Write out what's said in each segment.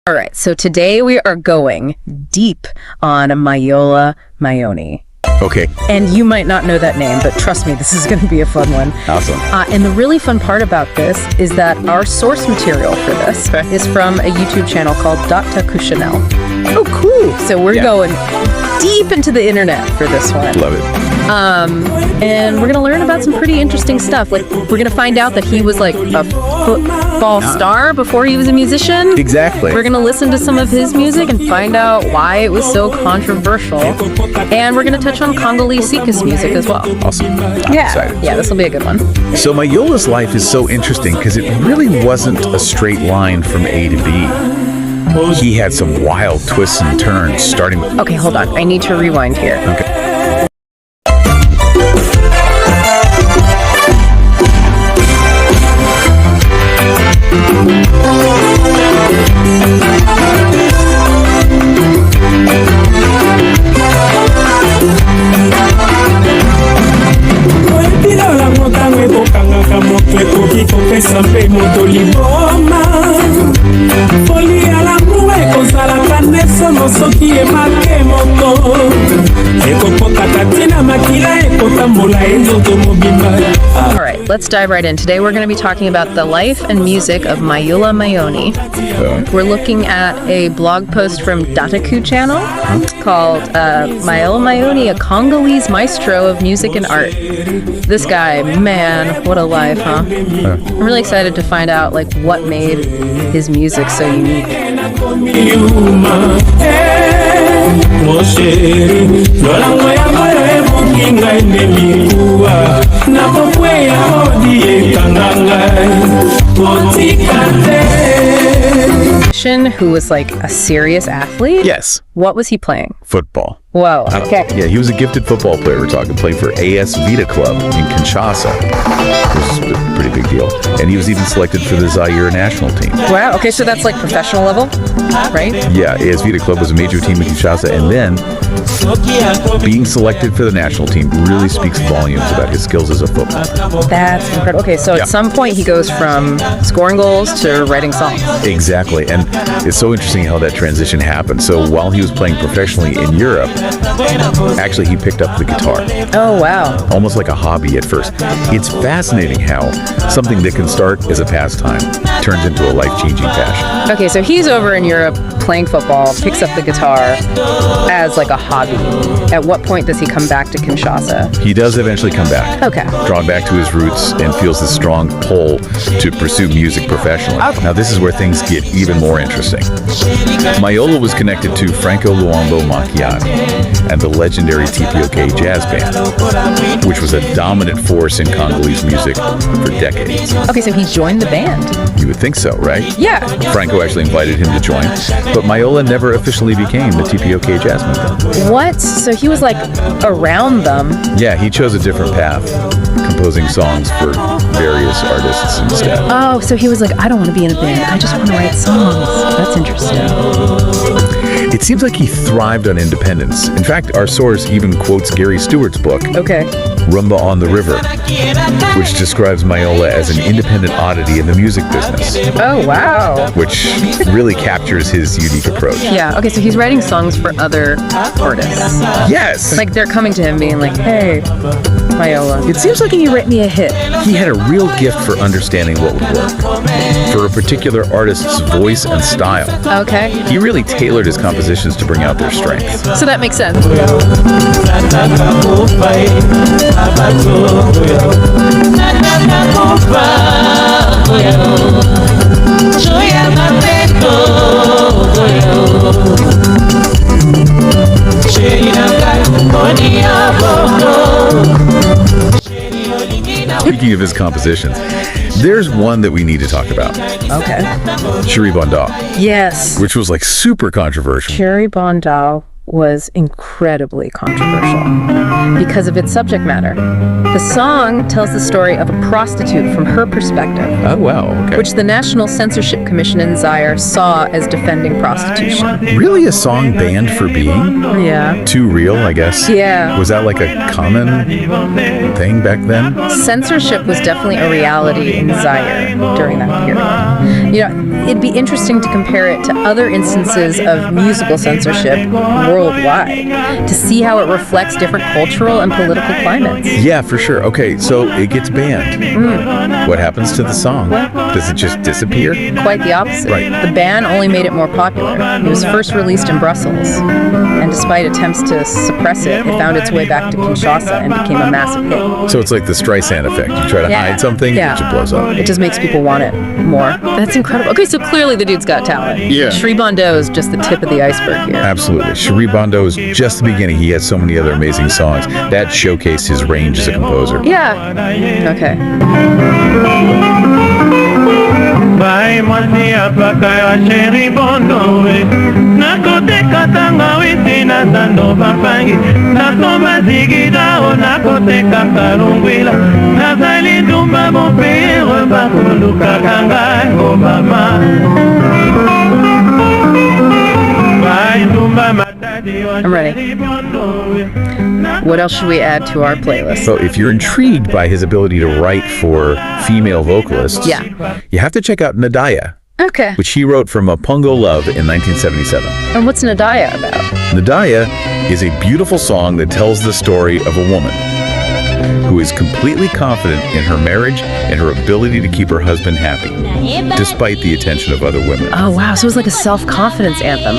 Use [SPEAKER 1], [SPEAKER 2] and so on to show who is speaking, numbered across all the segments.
[SPEAKER 1] All right, so today we are going deep on Mayaula Mayoni.
[SPEAKER 2] Okay.
[SPEAKER 1] And you might not know that name, but trust me, this is going to be a fun one.
[SPEAKER 2] Awesome.
[SPEAKER 1] And the really fun part about this is that our source material for this is from a YouTube channel called Daateku channel.
[SPEAKER 2] Oh, cool.
[SPEAKER 1] So we're going deep into the internet for this one.
[SPEAKER 2] Love it.
[SPEAKER 1] And we're going to learn about some pretty interesting stuff. Like, we're going to find out that he was like a football star before he was a musician.
[SPEAKER 2] Exactly.
[SPEAKER 1] We're going to listen to some of his music and find out why it was so controversial. And we're going to touch on Congolese music as well.
[SPEAKER 2] Awesome. I'm excited.
[SPEAKER 1] Yeah, this will be a good one.
[SPEAKER 2] So Mayaula's life is so interesting because it really wasn't a straight line from A to B. He had some wild twists and turns, starting with...
[SPEAKER 1] Okay, hold on. I need to rewind here.
[SPEAKER 2] Okay.
[SPEAKER 1] All right, let's dive right in. Today we're going to be talking about the life and music of Mayaula Mayoni. We're looking at a blog post from Daateku channel called Mayaula Mayoni, a Congolese Maestro of music and art. This guy, man, what a life, huh? I'm really excited to find out like what made his music so unique. Who was like a serious athlete?
[SPEAKER 2] Yes.
[SPEAKER 1] What was he playing?
[SPEAKER 2] Football.
[SPEAKER 1] Whoa. Okay.
[SPEAKER 2] Yeah, he was a gifted football player. We're talking, played for AS Vita Club in Kinshasa. Which is a pretty big deal. And he was even selected for the Zaire national team.
[SPEAKER 1] Wow. Okay, so that's like professional level, right?
[SPEAKER 2] Yeah, AS Vita Club was a major team in Kinshasa, and then being selected for the national team really speaks volumes about his skills as a footballer.
[SPEAKER 1] That's incredible. Okay, so at some point he goes from scoring goals to writing songs.
[SPEAKER 2] Exactly, and it's so interesting how that transition happened. So while he was playing professionally in Europe, actually he picked up the guitar.
[SPEAKER 1] Oh, wow.
[SPEAKER 2] Almost like a hobby at first. It's fascinating how something that can start as a pastime turns into a life-changing passion.
[SPEAKER 1] Okay, so he's over in Europe playing football, picks up the guitar as like a hobby. At what point does he come back to Kinshasa?
[SPEAKER 2] He does eventually come back.
[SPEAKER 1] Okay.
[SPEAKER 2] Drawn back to his roots and feels this strong pull to pursue music professionally.
[SPEAKER 1] Okay.
[SPEAKER 2] Now this is where things get even more interesting. Mayaula was connected to Franco Luambo Makiadi and the legendary TPOK jazz band, which was a dominant force in Congolese music for decades.
[SPEAKER 1] Okay, so he joined the band.
[SPEAKER 2] You would think so, right?
[SPEAKER 1] Yeah.
[SPEAKER 2] Franco actually invited him to join, but Mayaula never officially became the TPOK jazz member.
[SPEAKER 1] What? So he was like around them?
[SPEAKER 2] Yeah, he chose a different path, composing songs for various artists instead.
[SPEAKER 1] Oh, so he was like, I don't want to be in a band. I just want to write songs. That's interesting.
[SPEAKER 2] It seems like he thrived on independence. In fact, our source even quotes Gary Stewart's book,
[SPEAKER 1] Okay.
[SPEAKER 2] Rumba on the River, which describes Mayaula as an independent oddity in the music business,
[SPEAKER 1] Oh, wow.
[SPEAKER 2] which really captures his unique approach.
[SPEAKER 1] Yeah, okay, so he's writing songs for other artists.
[SPEAKER 2] Yes!
[SPEAKER 1] Like, they're coming to him being like, hey, Mayaula,
[SPEAKER 2] It seems like
[SPEAKER 1] can you write me a hit?
[SPEAKER 2] he had a real gift for understanding what would work, for a particular artist's voice and style.
[SPEAKER 1] Okay.
[SPEAKER 2] He really tailored his compositions to bring out their strengths.
[SPEAKER 1] So that makes sense.
[SPEAKER 2] Speaking of his compositions, there's one that we need to talk about.
[SPEAKER 1] Okay.
[SPEAKER 2] Sheri Bondal,
[SPEAKER 1] Yes.
[SPEAKER 2] which was like super controversial.
[SPEAKER 1] Sheri Bondal was incredibly controversial because of its subject matter. The song tells the story of a prostitute from her perspective,
[SPEAKER 2] Oh, wow. Okay.
[SPEAKER 1] which the National Censorship Commission in Zaire saw as defending prostitution.
[SPEAKER 2] Really a song banned for being
[SPEAKER 1] Yeah.
[SPEAKER 2] too real, I guess?
[SPEAKER 1] Yeah.
[SPEAKER 2] Was that like a common thing back then?
[SPEAKER 1] Censorship was definitely a reality in Zaire during that period. It'd be interesting to compare it to other instances of musical censorship worldwide to see how it reflects different cultural and political climates.
[SPEAKER 2] Yeah, for sure. Okay, so it gets banned. What happens to the song? Does it just disappear?
[SPEAKER 1] Quite the opposite.
[SPEAKER 2] Right.
[SPEAKER 1] The ban only made it more popular. It was first released in Brussels, and despite attempts to suppress it, it found its way back to Kinshasa and became a massive hit.
[SPEAKER 2] So it's like the Streisand effect. You try to hide something, it just blows up.
[SPEAKER 1] It just makes people want it more. That's incredible. Okay, so clearly the dude's got talent.
[SPEAKER 2] Yeah.
[SPEAKER 1] Sri Bondo is just the tip of the iceberg here.
[SPEAKER 2] Absolutely. Shri Bondo is just the beginning. He has so many other amazing songs that showcase his range as a composer.
[SPEAKER 1] Yeah. Okay.
[SPEAKER 3] Bai mwasi apaka ya Sheri Bondo we nakoteka tanga witi na zando bafangi nasoma zigida o nakoteka karungwila nazali dumba mopere bakuluka kanga o mama Bai dumba matadi wa Sheri Bondo we.
[SPEAKER 1] What else should we add to our playlist?
[SPEAKER 2] So if you're intrigued by his ability to write for female vocalists, you have to check out Nadaya,
[SPEAKER 1] Okay.
[SPEAKER 2] which he wrote from a Pongo Love in 1977.
[SPEAKER 1] And what's Nadaya about?
[SPEAKER 2] Nadaya is a beautiful song that tells the story of a woman who is completely confident in her marriage and her ability to keep her husband happy, despite the attention of other women.
[SPEAKER 1] Oh, wow. So it's like a self-confidence anthem.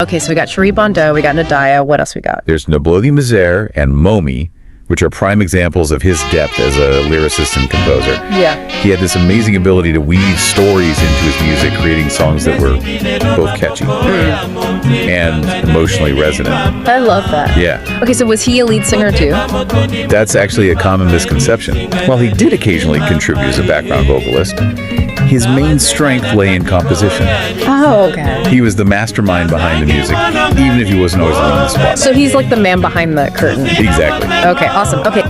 [SPEAKER 1] Okay, so we got Shri Bondo, we got Nadaya. What else we got?
[SPEAKER 2] There's Nablodi Mazer and Momi, which are prime examples of his depth as a lyricist and composer.
[SPEAKER 1] Yeah.
[SPEAKER 2] He had this amazing ability to weave stories into his music, creating songs that were both catchy and emotionally resonant.
[SPEAKER 1] I love that.
[SPEAKER 2] Yeah.
[SPEAKER 1] Okay, so was he a lead singer too?
[SPEAKER 2] That's actually a common misconception. While he did occasionally contribute as a background vocalist, his main strength lay in composition.
[SPEAKER 1] Oh, okay.
[SPEAKER 2] He was the mastermind behind the music, even if he wasn't always on the spot.
[SPEAKER 1] So he's like the man behind the curtain.
[SPEAKER 2] Exactly.
[SPEAKER 1] Okay, awesome. Okay.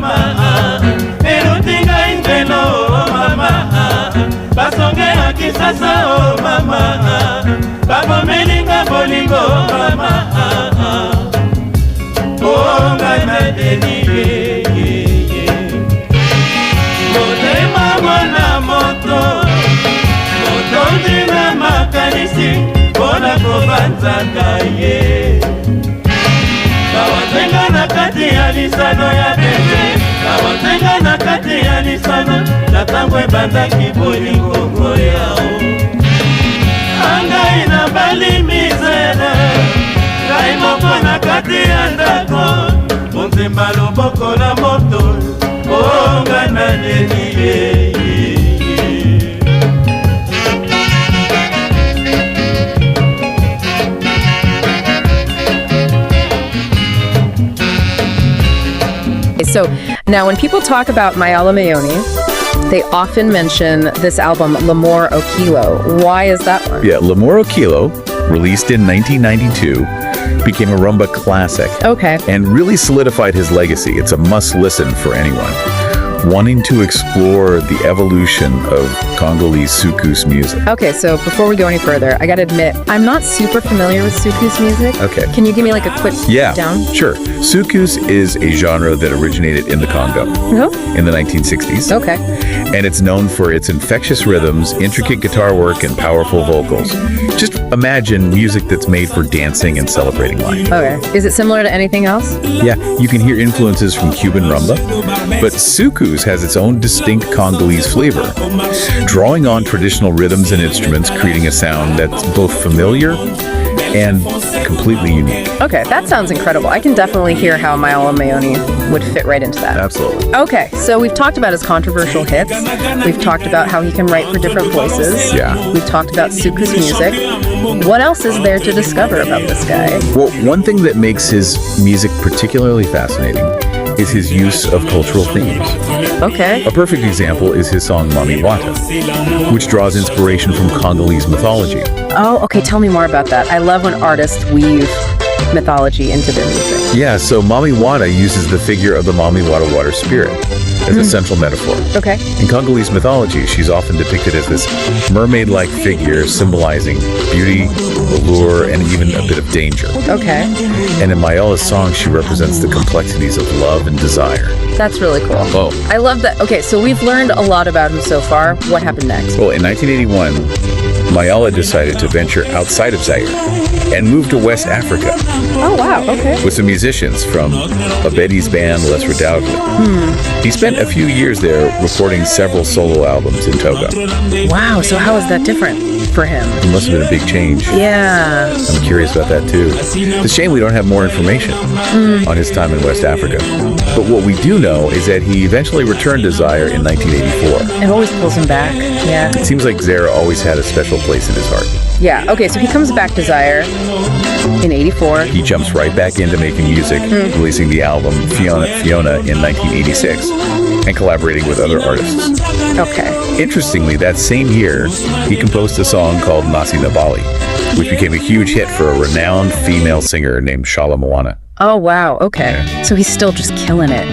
[SPEAKER 3] makambo ebandaki bolingo koyao angai na bali misere ngai moko na kati ya ndako monzemba loboko na moto onga na neli
[SPEAKER 1] So now when people talk about Mayaula Mayoni, they often mention this album, L'Amour au Kilo. Why is that one?
[SPEAKER 2] Yeah, L'Amour au Kilo, released in 1992, became a rumba classic.
[SPEAKER 1] Okay.
[SPEAKER 2] And really solidified his legacy. It's a must-listen for anyone wanting to explore the evolution of Congolese soukous music.
[SPEAKER 1] Okay, so before we go any further, I gotta admit, I'm not super familiar with soukous music.
[SPEAKER 2] Okay.
[SPEAKER 1] Can you give me like a quick down?
[SPEAKER 2] Sure. Soukous is a genre that originated in the Congo in the 1960s.
[SPEAKER 1] Okay.
[SPEAKER 2] And it's known for its infectious rhythms, intricate guitar work, and powerful vocals. Just imagine music that's made for dancing and celebrating life.
[SPEAKER 1] Okay. Is it similar to anything else?
[SPEAKER 2] Yeah, you can hear influences from Cuban rumba, but soukous has its own distinct Congolese flavor, drawing on traditional rhythms and instruments, creating a sound that's both familiar and completely unique.
[SPEAKER 1] Okay, that sounds incredible. I can definitely hear how Mayaula Mayoni would fit right into that.
[SPEAKER 2] Absolutely.
[SPEAKER 1] Okay, so we've talked about his controversial hits. We've talked about how he can write for different voices.
[SPEAKER 2] Yeah.
[SPEAKER 1] We've talked about soukous music. What else is there to discover about this guy?
[SPEAKER 2] Well, one thing that makes his music particularly fascinating is his use of cultural themes.
[SPEAKER 1] Okay.
[SPEAKER 2] A perfect example is his song Mami Wata, which draws inspiration from Congolese mythology.
[SPEAKER 1] Oh, okay, tell me more about that. I love when artists weave mythology into their music.
[SPEAKER 2] Yeah, so Mami Wata uses the figure of the Mami Wata water spirit as a central metaphor.
[SPEAKER 1] Okay.
[SPEAKER 2] In Congolese mythology, she's often depicted as this mermaid-like figure symbolizing beauty, allure, and even a bit of danger.
[SPEAKER 1] Okay.
[SPEAKER 2] And in Mayaula's song, she represents the complexities of love and desire.
[SPEAKER 1] That's really cool.
[SPEAKER 2] Oh.
[SPEAKER 1] I love that. Okay, so we've learned a lot about him so far. What happened next?
[SPEAKER 2] Well, in 1981, Mayaula decided to venture outside of Zaire and moved to West Africa
[SPEAKER 1] Oh, wow, okay.
[SPEAKER 2] with some musicians from Abedi's band Les Redoutables. He spent a few years there recording several solo albums in Togo.
[SPEAKER 1] Wow, so how is that different for him?
[SPEAKER 2] It must have been a big change.
[SPEAKER 1] Yeah.
[SPEAKER 2] I'm curious about that too. It's a shame we don't have more information on his time in West Africa. But what we do know is that he eventually returned to Zaire in 1984.
[SPEAKER 1] It always pulls him back. Yeah.
[SPEAKER 2] It seems like Zaire always had a special place in his heart.
[SPEAKER 1] Yeah, okay, so he comes back to Zaire in 84.
[SPEAKER 2] He jumps right back into making music, releasing the album Fiona in 1986 and collaborating with other artists.
[SPEAKER 1] Okay.
[SPEAKER 2] Interestingly, that same year, he composed a song called Nasi Nabali, which became a huge hit for a renowned female singer named Shala Moana.
[SPEAKER 1] Oh, wow, okay. So he's still just killing it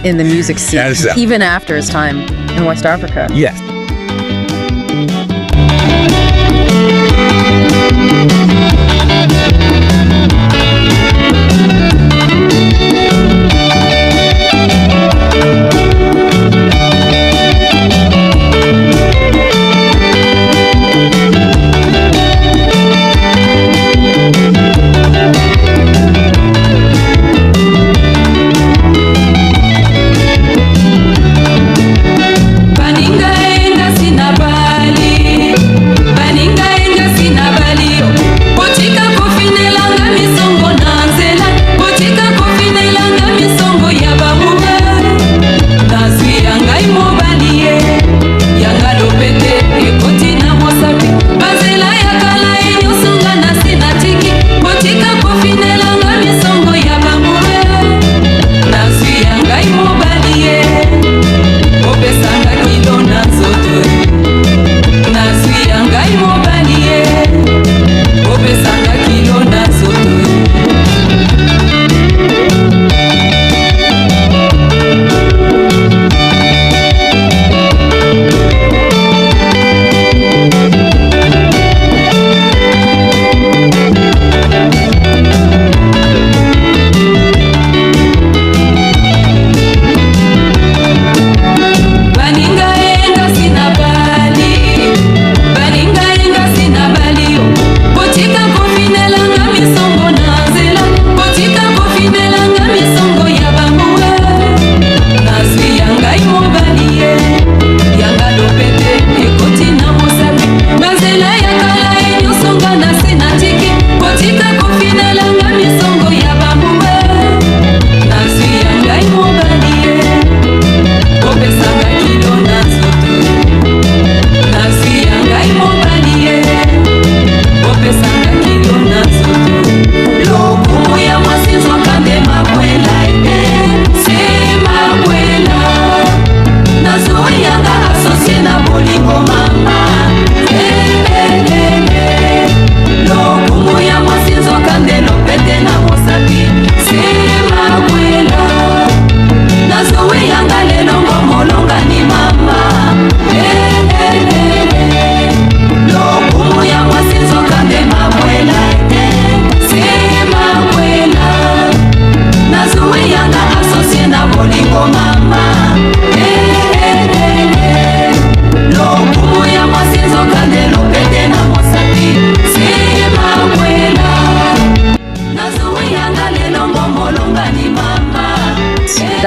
[SPEAKER 1] in the music scene,
[SPEAKER 2] Yeah,
[SPEAKER 1] even after his time in West Africa.
[SPEAKER 2] Yes.
[SPEAKER 4] Baninga enda sinabali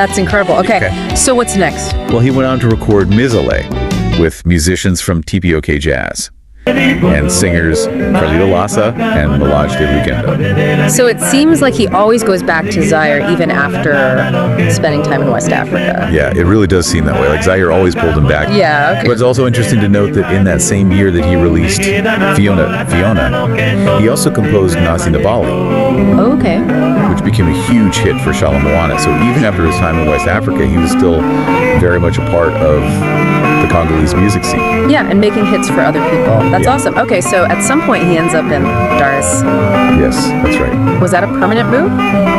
[SPEAKER 1] That's incredible. Okay, so what's next?
[SPEAKER 2] Well, he went on to record Mizale with musicians from TPOK Jazz and singers Carlito Lassa and Melage de Lugendo.
[SPEAKER 1] So it seems like he always goes back to Zaire even after spending time in West Africa.
[SPEAKER 2] Yeah, it really does seem that way. Like Zaire always pulled him back.
[SPEAKER 1] Yeah, okay.
[SPEAKER 2] But it's also interesting to note that in that same year that he released Fiona, he also composed Nasi Nabali,
[SPEAKER 1] Okay.
[SPEAKER 2] which became a huge hit for Shalom Moana. So even after his time in West Africa, he was still very much a part of the Congolese music scene.
[SPEAKER 1] Yeah, and making hits for other people. That's awesome. Okay, so at some point he ends up in Dar es Salaam.
[SPEAKER 2] Yes, that's right.
[SPEAKER 1] Was that a permanent move?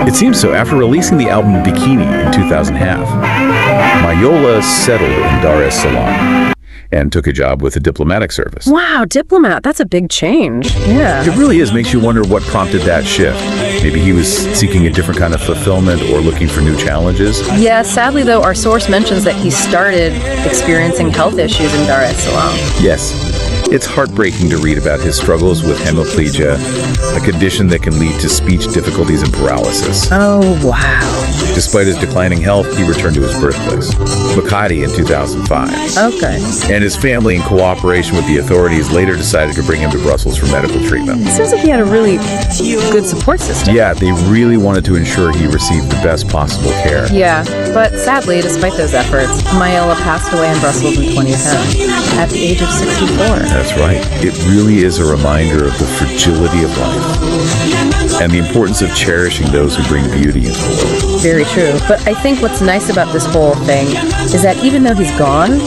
[SPEAKER 2] It seems so. After releasing the album Bikini in 2000, Mayaula settled in Dar es Salaam and took a job with the diplomatic service.
[SPEAKER 1] Wow, diplomat. That's a big change. Yeah.
[SPEAKER 2] It really is. Makes you wonder what prompted that shift. Maybe he was seeking a different kind of fulfillment or looking for new challenges.
[SPEAKER 1] Yeah, sadly though, our source mentions that he started experiencing health issues in Dar es Salaam.
[SPEAKER 2] Yes. It's heartbreaking to read about his struggles with hemiplegia, a condition that can lead to speech difficulties and paralysis.
[SPEAKER 1] Oh, wow.
[SPEAKER 2] Despite his declining health, he returned to his birthplace, Makati, in 2005.
[SPEAKER 1] Okay.
[SPEAKER 2] And his family, in cooperation with the authorities, later decided to bring him to Brussels for medical treatment.
[SPEAKER 1] It seems like he had a really good support system.
[SPEAKER 2] Yeah, they really wanted to ensure he received the best possible care.
[SPEAKER 1] Yeah, but sadly, despite those efforts, Mayaula passed away in Brussels in 2010 at the age of 64.
[SPEAKER 2] That's right. It really is a reminder of the fragility of life and the importance of cherishing those who bring beauty into the world.
[SPEAKER 1] Very true. But I think what's nice about this whole thing is that even though he's gone,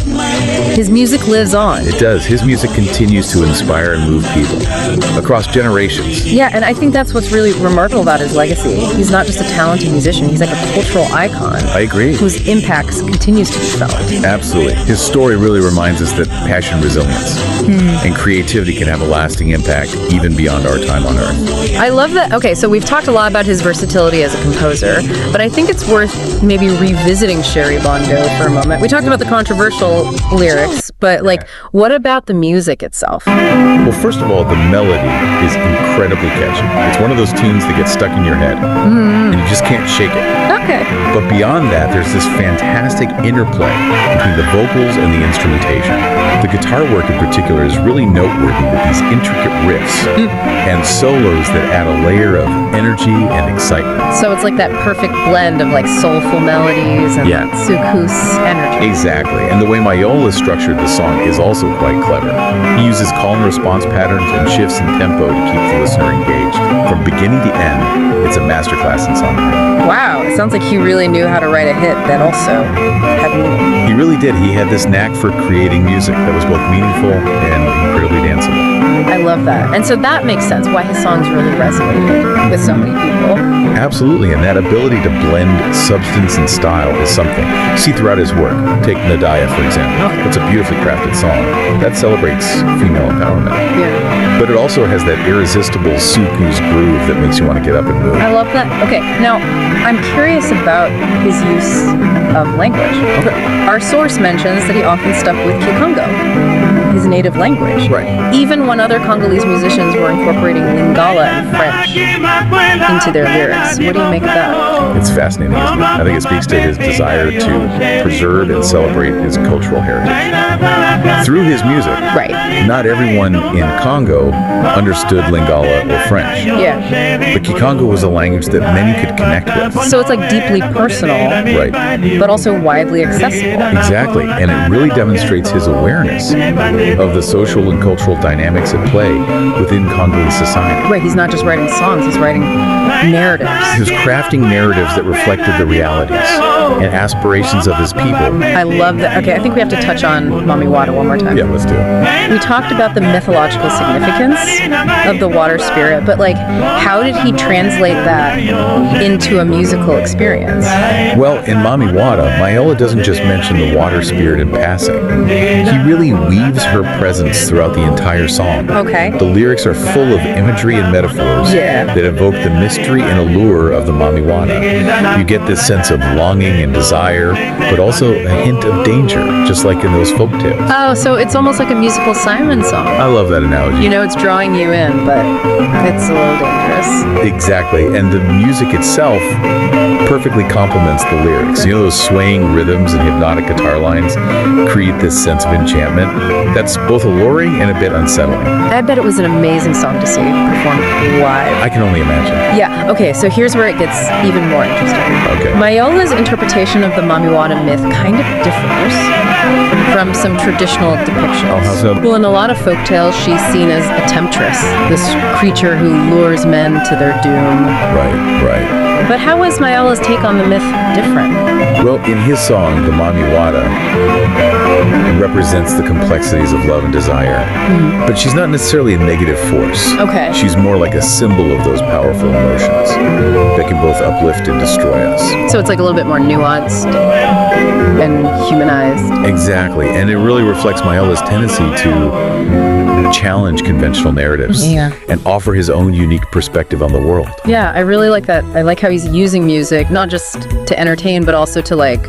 [SPEAKER 1] his music lives on.
[SPEAKER 2] It does. His music continues to inspire and move people across generations.
[SPEAKER 1] Yeah, and I think that's what's really remarkable about his legacy. He's not just a talented musician, he's like a cultural icon.
[SPEAKER 2] I agree.
[SPEAKER 1] Whose impacts continues to be felt.
[SPEAKER 2] Absolutely. His story really reminds us that passion, resilience, and creativity can have a lasting impact even beyond our time on Earth.
[SPEAKER 1] I love that. Okay, so we've talked a lot about his versatility as a composer, but I think it's worth maybe revisiting Chéri Bondo for a moment. We talked about the controversial lyrics, but what about the music itself?
[SPEAKER 2] Well, first of all, the melody is incredibly catchy. It's one of those tunes that gets stuck in your head, and you just can't shake it.
[SPEAKER 1] Okay.
[SPEAKER 2] But beyond that, there's this fantastic interplay between the vocals and the instrumentation. The guitar work in particular is really noteworthy with these intricate riffs and solos that add a layer of energy and excitement.
[SPEAKER 1] So it's like that perfect blend of soulful melodies and soukous energy.
[SPEAKER 2] Exactly. And the way Mayaula structured the song is also quite clever. He uses call and response patterns and shifts in tempo to keep the listener engaged. From beginning to end, it's a masterclass in songwriting.
[SPEAKER 1] Wow, it sounds like he really knew how to write a hit that also had meaning.
[SPEAKER 2] He really did. He had this knack for creating music that was both meaningful and incredibly danceable.
[SPEAKER 1] I love that. And so that makes sense why his songs really resonated with so many people.
[SPEAKER 2] Absolutely, and that ability to blend substance and style is something you see throughout his work. Take Nadaya, for example. It's a beautifully crafted song that celebrates female empowerment.
[SPEAKER 1] Yeah.
[SPEAKER 2] But it also has that irresistible soukous groove that makes you want to get up and move.
[SPEAKER 1] I love that. Okay, now I'm curious about his use of language.
[SPEAKER 2] Okay.
[SPEAKER 1] Our source mentions that he often stuck with Kikongo, his native language.
[SPEAKER 2] Right.
[SPEAKER 1] Even when other Congolese musicians were incorporating Lingala and French into their lyrics. What do you make of that?
[SPEAKER 2] It's fascinating, isn't it? I think it speaks to his desire to preserve and celebrate his cultural heritage. Through his music,
[SPEAKER 1] Right.
[SPEAKER 2] not everyone in Congo understood Lingala or French.
[SPEAKER 1] Yeah.
[SPEAKER 2] But Kikongo was a language that many could connect with.
[SPEAKER 1] So it's deeply personal,
[SPEAKER 2] Right.
[SPEAKER 1] but also widely accessible.
[SPEAKER 2] Exactly, and it really demonstrates his awareness of the social and cultural dynamics at play within Congolese society.
[SPEAKER 1] Right, he's not just writing songs, he's writing narratives.
[SPEAKER 2] He was crafting narratives that reflected the realities and aspirations of his people.
[SPEAKER 1] I love that. Okay, I think we have to touch on Mami Wata one more time.
[SPEAKER 2] Yeah, let's do it.
[SPEAKER 1] We talked about the mythological significance of the water spirit, but how did he translate that into a musical experience?
[SPEAKER 2] Well, in Mami Wata, Mayaula doesn't just mention the water spirit in passing. He really weaves her presence throughout the entire song.
[SPEAKER 1] Okay.
[SPEAKER 2] The lyrics are full of imagery and metaphors that evoke the mystery and allure of the Mamiwana. You get this sense of longing and desire, but also a hint of danger, just like in those folk tales.
[SPEAKER 1] Oh, so it's almost like a musical siren song.
[SPEAKER 2] I love that analogy.
[SPEAKER 1] You know, it's drawing you in, but it's a little dangerous.
[SPEAKER 2] Exactly, and the music itself perfectly complements the lyrics. You know, those swaying rhythms and hypnotic guitar lines create this sense of enchantment that's both alluring and a bit unsettling.
[SPEAKER 1] I bet it was an amazing song to see performed live.
[SPEAKER 2] I can only imagine.
[SPEAKER 1] Yeah, okay, so here's where it gets even more interesting.
[SPEAKER 2] Okay.
[SPEAKER 1] Mayola's interpretation of the Mamiwana myth kind of differs from some traditional depictions.
[SPEAKER 2] Oh, how so?
[SPEAKER 1] Well, in a lot of folktales, she's seen as a temptress, this creature who lures men to their doom.
[SPEAKER 2] Right.
[SPEAKER 1] But how was Mayola's take on the myth different?
[SPEAKER 2] Well, in his song, the Mamiwata represents the complexities of love and desire. But she's not necessarily a negative force.
[SPEAKER 1] Okay.
[SPEAKER 2] She's more like a symbol of those powerful emotions that can both uplift and destroy us.
[SPEAKER 1] So it's like a little bit more nuanced and humanized.
[SPEAKER 2] Exactly. And it really reflects Mayola's tendency to challenge conventional narratives and offer his own unique perspective on the world.
[SPEAKER 1] Yeah, I really like that. I like how he's using music, not just to entertain, but also to like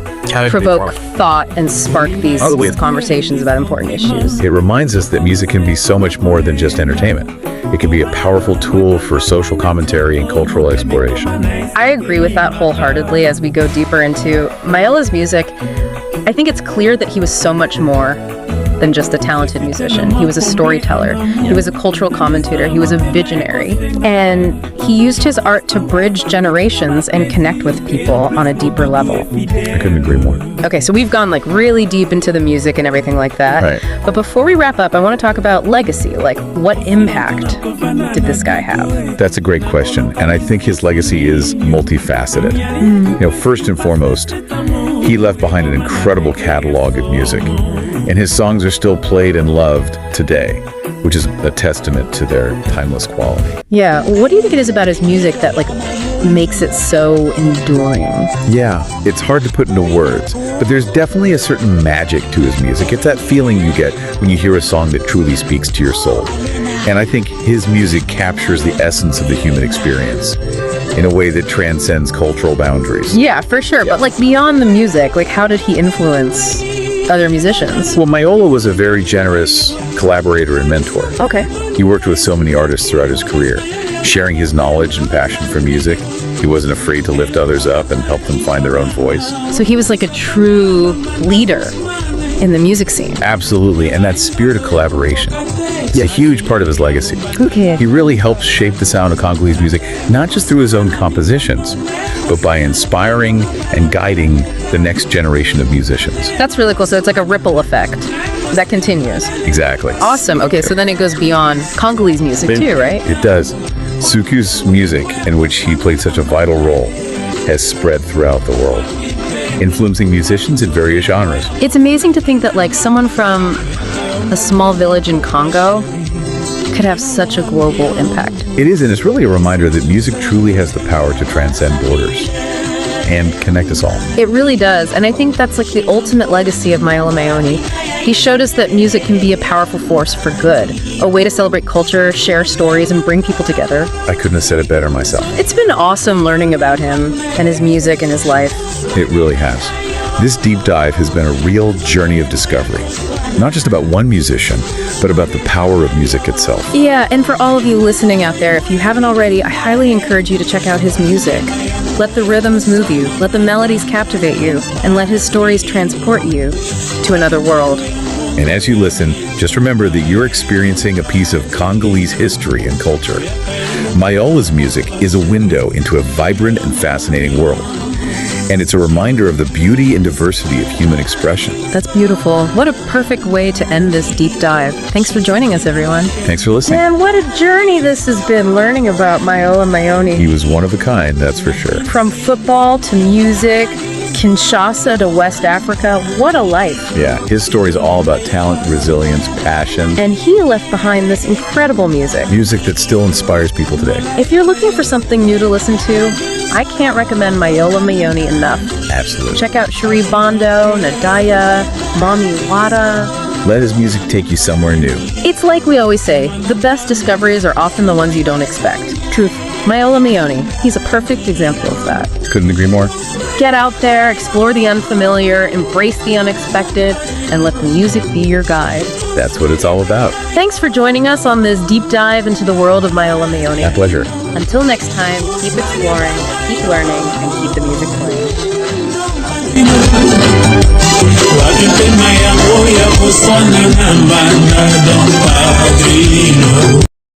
[SPEAKER 1] provoke thought and spark these conversations about important issues.
[SPEAKER 2] It reminds us that music can be so much more than just entertainment. It can be a powerful tool for social commentary and cultural exploration.
[SPEAKER 1] I agree with that wholeheartedly as we go deeper into Mayola's music. I think it's clear that he was so much more than just a talented musician. He was a storyteller. He was a cultural commentator. He was a visionary. And he used his art to bridge generations and connect with people on a deeper level.
[SPEAKER 2] I couldn't agree more.
[SPEAKER 1] Okay, so we've gone like really deep into the music and everything like that.
[SPEAKER 2] Right.
[SPEAKER 1] But before we wrap up, I want to talk about legacy. Like, what impact did this guy have?
[SPEAKER 2] That's a great question. And I think his legacy is multifaceted. You know, first and foremost, he left behind an incredible catalog of music. And his songs are still played and loved today, which is a testament to their timeless quality.
[SPEAKER 1] Yeah. What do you think it is about his music that like makes it so enduring?
[SPEAKER 2] Yeah, it's hard to put into words, but there's definitely a certain magic to his music. It's that feeling you get when you hear a song that truly speaks to your soul. And I think his music captures the essence of the human experience in a way that transcends cultural boundaries.
[SPEAKER 1] Yeah, for sure. But like beyond the music, like how did he influence other musicians?
[SPEAKER 2] Well, Mayaula was a very generous collaborator and mentor.
[SPEAKER 1] Okay.
[SPEAKER 2] He worked with so many artists throughout his career, sharing his knowledge and passion for music. He wasn't afraid to lift others up and help them find their own voice.
[SPEAKER 1] So he was like a true leader in the music scene.
[SPEAKER 2] Absolutely, and that spirit of collaboration is a huge part of his legacy.
[SPEAKER 1] Okay.
[SPEAKER 2] He really helped shape the sound of Congolese music, not just through his own compositions, but by inspiring and guiding the next generation of musicians.
[SPEAKER 1] That's really cool. So it's like a ripple effect that continues.
[SPEAKER 2] Exactly.
[SPEAKER 1] Awesome. Okay, so then it goes beyond Congolese music too, right?
[SPEAKER 2] It does. Suku's music, in which he played such a vital role, has spread throughout the world, influencing musicians in various genres.
[SPEAKER 1] It's amazing to think that like someone from a small village in Congo could have such a global impact.
[SPEAKER 2] It is, and it's really a reminder that music truly has the power to transcend borders and connect us all.
[SPEAKER 1] It really does, and I think that's like the ultimate legacy of Mayaula Mayoni. He showed us that music can be a powerful force for good, a way to celebrate culture, share stories, and bring people together.
[SPEAKER 2] I couldn't have said it better myself.
[SPEAKER 1] It's been awesome learning about him and his music and his life.
[SPEAKER 2] It really has. This deep dive has been a real journey of discovery, not just about one musician, but about the power of music itself.
[SPEAKER 1] Yeah, and for all of you listening out there, if you haven't already, I highly encourage you to check out his music. Let the rhythms move you, let the melodies captivate you, and let his stories transport you to another world.
[SPEAKER 2] And as you listen, just remember that you're experiencing a piece of Congolese history and culture. Mayaula's music is a window into a vibrant and fascinating world. And it's a reminder of the beauty and diversity of human expression.
[SPEAKER 1] That's beautiful. What a perfect way to end this deep dive. Thanks for joining us, everyone.
[SPEAKER 2] Thanks for listening.
[SPEAKER 1] Man, what a journey this has been, learning about Mayaula Mayoni.
[SPEAKER 2] He was one of a kind, that's for sure.
[SPEAKER 1] From football to music, Kinshasa to West Africa, what a life.
[SPEAKER 2] Yeah, his story is all about talent, resilience, passion.
[SPEAKER 1] And he left behind this incredible music.
[SPEAKER 2] Music that still inspires people today.
[SPEAKER 1] If you're looking for something new to listen to, I can't recommend Mayaula Mayoni enough.
[SPEAKER 2] Absolutely.
[SPEAKER 1] Check out Cherie Bondo, Nadaya, Mami Wada.
[SPEAKER 2] Let his music take you somewhere new.
[SPEAKER 1] It's like we always say, the best discoveries are often the ones you don't expect. Truth. Mayaula Mayoni, he's a perfect example of that.
[SPEAKER 2] Couldn't agree more.
[SPEAKER 1] Get out there, explore the unfamiliar, embrace the unexpected, and let the music be your guide.
[SPEAKER 2] That's what it's all about.
[SPEAKER 1] Thanks for joining us on this deep dive into the world of Mayaula Mayoni.
[SPEAKER 2] My pleasure.
[SPEAKER 1] Until next time, keep exploring, keep learning, and keep the music playing.